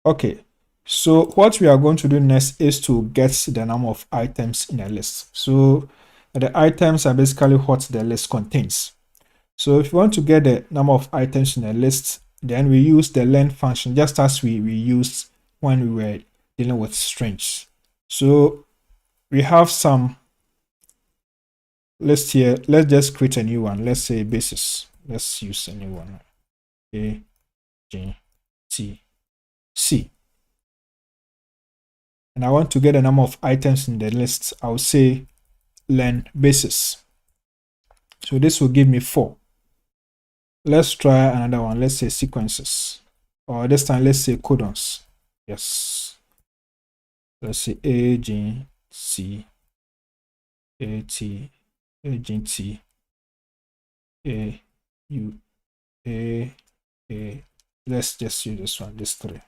Okay, so what we are going to do next is to get the number of items in a list. So the items are basically what the list contains. So if you want to get the number of items in a list, then we use the len function just as we used when we were dealing with strings. So we have some list here. Let's just create a new one. Let's say basis. Let's use a new one. A, G, T, C. And I want to get the number of items in the list. I'll say len basis. So this will give me 4. Let's try another one. Let's say sequences. Or this time, let's say codons. Yes. Let's say A, G, C, A, T, A, G, T, A, U, A. Let's just use this one, this 3.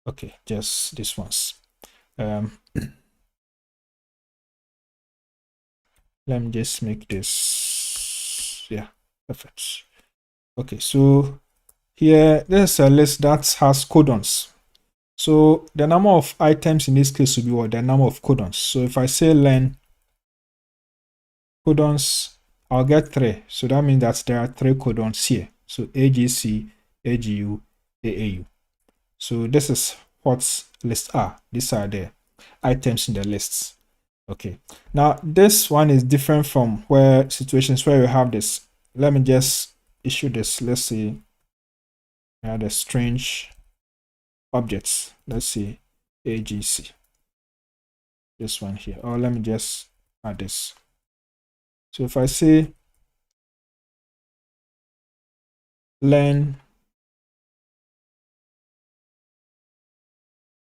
Okay, just this ones. Let me just make this. Yeah, perfect. Okay, so here there's a list that has codons. So the number of items in this case will be what? The number of codons. So if I say len codons, I'll get 3. So that means that there are 3 codons here. So AGC, AGU, AAU. So this is what lists are. These are the items in the lists. Okay. Now this one is different from where situations where you have this. Let me just issue this. Let's say I had a strange objects. Let's say AGC. This one here. Or let me just add this. So if I say len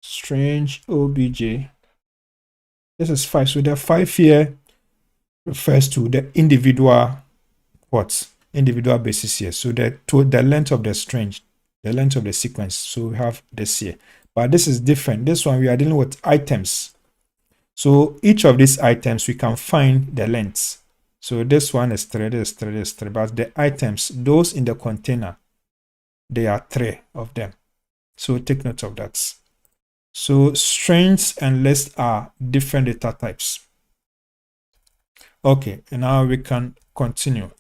strange obj, this is 5. So the 5 here refers to the individual individual basis here. So the length of the strange, the length of the sequence. So we have this here, but this is different. This one we are dealing with items. So each of these items we can find the length. So this one is 3, this is 3, this is 3. But the items, those in the container, there are 3 of them. So take note of that. So strings and lists are different data types. Okay, and now we can continue.